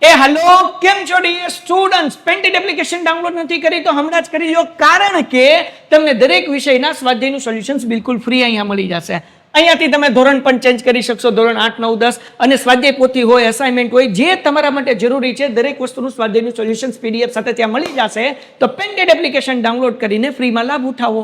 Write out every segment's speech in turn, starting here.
Hello केम छो dear students painted application download નથી કરી તો હમણાં જ કરી લો કારણ કે તમને દરેક વિષયના સ્વાધ્યાયનું સોલ્યુશન્સ બિલકુલ ફ્રી અહીંયા મળી જશે અહીંયાથી તમે ધોરણ પણ ચેન્જ કરી શકશો ધોરણ 8 9 10 અને સ્વાધ્યાય પોથી હોય અસાઇનમેન્ટ હોય જે તમારા માટે જરૂરી છે દરેક વસ્તુનું સ્વાધ્યાયનું સોલ્યુશન્સ પીડીએફ સાથે ત્યાં મળી જશે તો પેન્ટેડ એપ્લિકેશન ડાઉનલોડ કરીને ફ્રીમાં લાભ ઉઠાવો।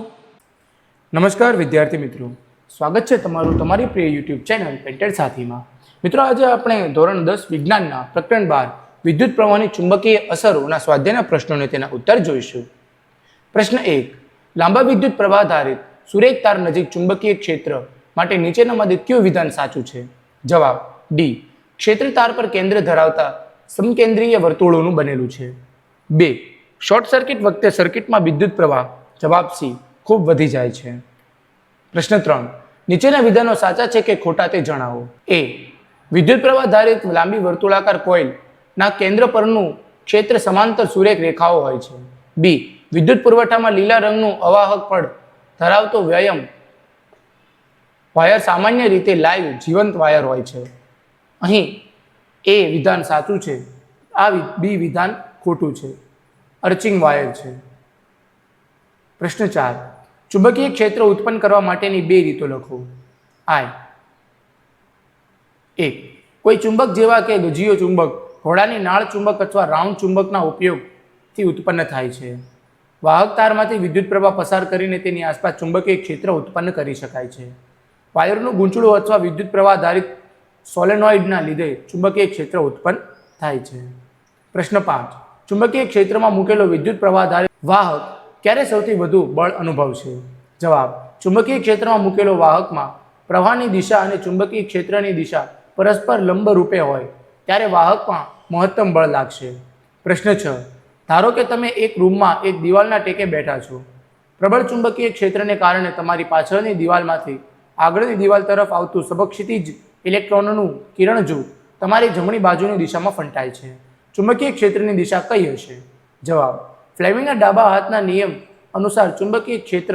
નમસ્કાર વિદ્યાર્થી મિત્રો, સ્વાગત છે તમારું તમારી પ્રિય યુટ્યુબ ચેનલ પેન્ટેડ સાથીમાં। મિત્રો, આજે આપણે ધોરણ 10 વિજ્ઞાનના પ્રકરણ 12 વિદ્યુત પ્રવાહની ચુંબકીય અસરોના સ્વાધ્યાયના પ્રશ્નોને તેના ઉત્તર જોઈશું। પ્રશ્ન 1, લાંબા વિદ્યુત પ્રવાહ ધારિત સુરેખ તાર નજીક ચુંબકીય ક્ષેત્ર માટે નીચેનામાંથી કયું વિધાન સાચું છે? જવાબ ડી, ક્ષેત્ર તાર પર કેન્દ્ર ધરાવતા સમકેન્દ્રીય વર્તુળોનું બનેલું છે। 2, શોર્ટ સર્કિટ વખતે સર્કિટમાં વિદ્યુત પ્રવાહ જવાબ સી ખૂબ વધી જાય છે। પ્રશ્ન 3, નીચેના વિધાનો સાચા છે કે ખોટા તે જણાવો। એ, વિદ્યુત પ્રવાહ ધારિત લાંબી વર્તુળાકાર કોઇલ ના કેન્દ્ર પરનું ક્ષેત્ર સમાંતર સુરેખ રેખાઓ હોય છે। બી, વિદ્યુત પુરવઠામાં લીલા રંગનું અવાહક પડ ધરાવતો વ્યાયામ વાયર સામાન્ય રીતે લાઈવ જીવંત વાયર હોય છે। અહીં એ વિધાન સાચું છે, આ બી વિધાન ખોટું છે, અર્ચિંગ વાયર છે। પ્રશ્ન 4, ચુંબકીય ક્ષેત્ર ઉત્પન્ન કરવા માટેની બે રીતો લખો। આઈ, 1, કોઈ ચુંબક જેવા કે ગજીયો ચુંબક ઘોડાની નાળ ચુંબક અથવા રાઉન્ડ ચુંબકના ઉપયોગથી ઉત્પન્ન થાય છે। વાહક તારમાંથી વિદ્યુત પ્રવાહ પસાર કરીને તેની આસપાસ ચુંબકીય ક્ષેત્ર ઉત્પન્ન કરી શકાય છે। વાયરનું ગૂંચળું અથવા વિદ્યુત પ્રવાહ ધારિત સોલેનોઇડના લીધે ચુંબકીય ક્ષેત્ર ઉત્પન્ન થાય છે। પ્રશ્ન 5, ચુંબકીય ક્ષેત્રમાં મૂકેલો વિદ્યુત પ્રવાહ ધારિત વાહક ક્યારે સૌથી વધુ બળ અનુભવશે? જવાબ, ચુંબકીય ક્ષેત્રમાં મૂકેલો વાહકમાં પ્રવાહની દિશા અને ચુંબકીય ક્ષેત્રની દિશા પરસ્પર લંબ રૂપે હોય ત્યારે વાહકમાં મહત્તમ બળ લાગશે। પ્રશ્ન 6, ધારો કે તમે એક રૂમમાં એક દિવાલના ટેકે બેઠા છો। પ્રબળ ચુંબકીય ક્ષેત્રને કારણે તમારી પાછળની દિવાલમાંથી આગળની દિવાલ તરફ આવતું સબક્ષિતિજ ઇલેક્ટ્રોનનું કિરણ જૂથ તમારી જમણી બાજુની દિશામાં ફંટાય છે। ચુંબકીય ક્ષેત્રની દિશા કઈ હશે? જવાબ, ફ્લેમિંગના ડાબા હાથના નિયમ અનુસાર ચુંબકીય ક્ષેત્ર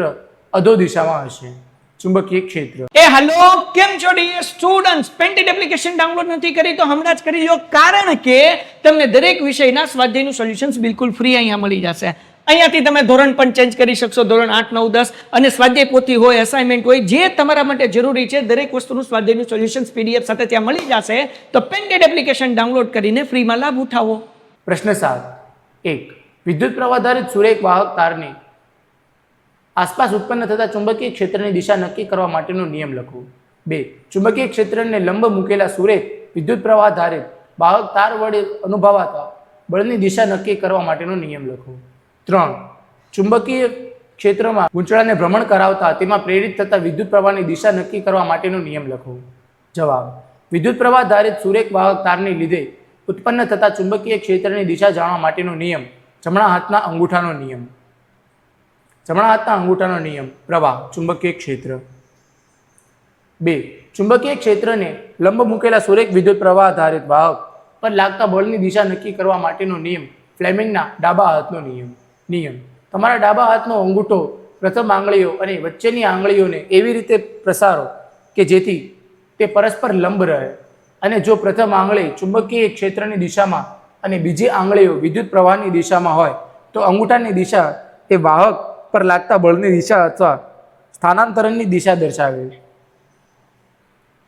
અધો દિશામાં હશે। ચુંબકીય ક્ષેત્ર हेलो केम छो dear students painted application download નથી કરી તો હમણાં જ કરી લો કારણ કે તમને દરેક વિષયના સ્વાધ્યાયનું સોલ્યુશન્સ બિલકુલ ફ્રી અહીંયા મળી જશે। અહીંયાથી તમે ધોરણ પણ ચેન્જ કરી શકશો ધોરણ 8 9 10 અને સ્વાધ્યાય પોથી હોય અસાઇનમેન્ટ હોય જે તમારા માટે જરૂરી છે દરેક વસ્તુનું સ્વાધ્યાયનું સોલ્યુશન્સ પીડીએફ સાથે ત્યાં મળી જશે તો પેન્ટેડ એપ્લિકેશન ડાઉનલોડ કરીને ફ્રીમાં લાભ ઉઠાવો। પ્રશ્ન 7, 1, વિદ્યુત પ્રવાહ ધારિત સુરેખ વાહક તારની આસપાસ ઉત્પન્ન થતા ચુંબકીય ક્ષેત્રની દિશા નક્કી કરવા માટેનો નિયમ લખો। 2, ચુંબકીય ક્ષેત્રને લંબ મૂકેલા સુરેખ વિદ્યુત પ્રવાહ ધારિત વાહક તાર વડે અનુભવાતા બળની દિશા નક્કી કરવા માટેનો નિયમ લખો। 3, ચુંબકીય ક્ષેત્રમાં ગૂંચળાને ભ્રમણ કરાવતા તેમાં પ્રેરિત થતા વિદ્યુત પ્રવાહની દિશા નક્કી કરવા માટેનો નિયમ લખો। જવાબ, વિદ્યુત પ્રવાહ ધારિત સુરેખ વાહક તારને લીધે ઉત્પન્ન થતા ચુંબકીય ક્ષેત્રની દિશા જાણવા માટેનો નિયમ જમણા હાથના અંગૂઠાનો નિયમ। જમણા હાથના અંગૂઠાનો નિયમ પ્રવાહ ચુંબકીય ક્ષેત્ર। 2, ચુંબકીય ક્ષેત્રને લંબ મૂકેલા સુરેખ વિદ્યુત પ્રવાહ ધારિત વાહક પર લાગતા બળની દિશા નક્કી કરવા માટેનો નિયમ ફ્લેમિંગના ડાબા હાથનો નિયમ। તમારા ડાબા હાથનો અંગૂઠો પ્રથમ આંગળીઓ અને વચ્ચેની આંગળીઓને એવી રીતે પ્રસારો કે જેથી તે પરસ્પર લંબ રહે અને જો પ્રથમ આંગળી ચુંબકીય ક્ષેત્રની દિશામાં અને બીજી આંગળીઓ વિદ્યુત પ્રવાહની દિશામાં હોય તો અંગૂઠાની દિશા એ વાહક પર લાગતા બળની દિશા અથવા સ્થાનાંતરણની દિશા દર્શાવે।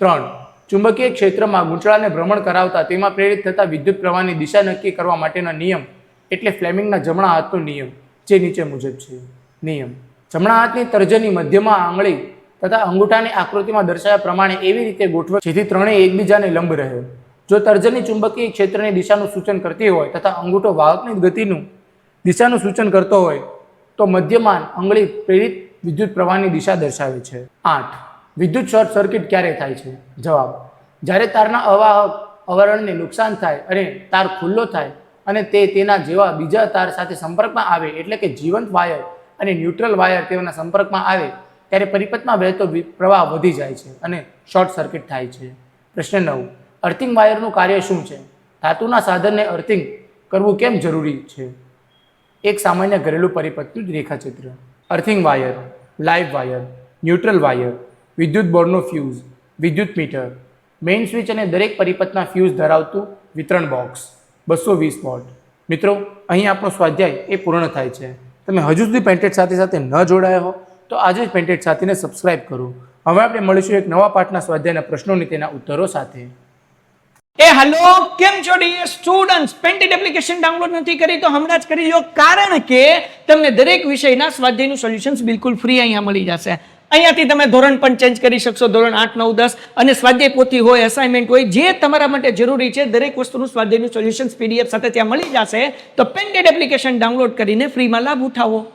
3, ચુંબકીય ક્ષેત્રમાં ગૂંચળાને ભ્રમણ કરાવતા તેમાં પ્રેરિત થતા વિદ્યુત પ્રવાહની દિશા નક્કી કરવા માટેનો નિયમ એટલે ફ્લેમિંગના જમણા હાથનો નિયમ જે નીચે મુજબ છે। નિયમ, જમણા હાથની તર્જની મધ્યમાં આંગળી તથા અંગૂઠાની આકૃતિમાં દર્શાવ્યા પ્રમાણે એવી રીતે ગોઠવો જેથી ત્રણેય એકબીજાને લંબ રહે। જો તર્જની ચુંબકીય ક્ષેત્રની દિશાનું સૂચન કરતી હોય તથા અંગૂઠો વાહકની ગતિનું દિશાનું સૂચન કરતો હોય તો મધ્યમાન આંગળી પ્રેરિત વિદ્યુત પ્રવાહની દિશા દર્શાવે છે। 8, વિદ્યુત શોર્ટ સર્કિટ ક્યારે થાય છે? જવાબ, જ્યારે તારના અવાહક આવરણને નુકસાન થાય અને તાર ખુલ્લો થાય અને તે તેના જેવા બીજા તાર સાથે સંપર્કમાં આવે એટલે કે જીવંત વાયર અને ન્યુટ્રલ વાયર તેઓના સંપર્કમાં આવે ત્યારે પરિપથમાં વહેતો પ્રવાહ વધી જાય છે અને શોર્ટ સર્કિટ થાય છે। પ્રશ્ન 9, અર્થિંગ વાયરનું કાર્ય શું છે? ધાતુના સાધનને અર્થિંગ કરવું કેમ જરૂરી છે? એક સામાન્ય ઘરેલું પરિપથનું રેખાચિત્ર। Earthing wire, live wire, neutral wire, વિદ્યુત બોર્ડનો ફ્યુઝ, વિદ્યુત મીટર, મેઇન સ્વિચ અને દરેક પરિપથના ફ્યુઝ ધરાવતું વિતરણ બોક્સ। 220 વોટ. મિત્રો, અહીં આપણો સ્વાધ્યાય એ પૂર્ણ થાય છે. તમે હજુ સુધી પેન્ટેડ સાથી સાથે ન જોડાયા હો તો આજે જ પેન્ટેડ સાથીને સબસ્ક્રાઇબ કરો. હવે આપણે મળીશું એક નવા પાઠના સ્વાધ્યાયના પ્રશ્નોની તેના ઉત્તરો સાથે. હેલો, કેમ છો dear students? Painted application download નથી કરી તો હમણાં જ કરી લો, કારણ કે તમને દરેક વિષયના સ્વાધ્યાયનું સોલ્યુશન્સ બિલકુલ ફ્રી અહીંયા મળી જશે. અહીંયાથી તમે ધોરણ પણ ચેન્જ કરી શકશો, ધોરણ 8, 9, 10 અને સ્વાધ્યાય પોથી હોય, અસાઇનમેન્ટ હોય, જે તમારા માટે જરૂરી છે દરેક વસ્તુનું સ્વાધ્યાયનું સોલ્યુશન્સ PDF સાથે ત્યાં મળી જશે. તો પેન્ટેડ એપ્લિકેશન ડાઉનલોડ કરીને ફ્રીમાં લાભ ઉઠાવો.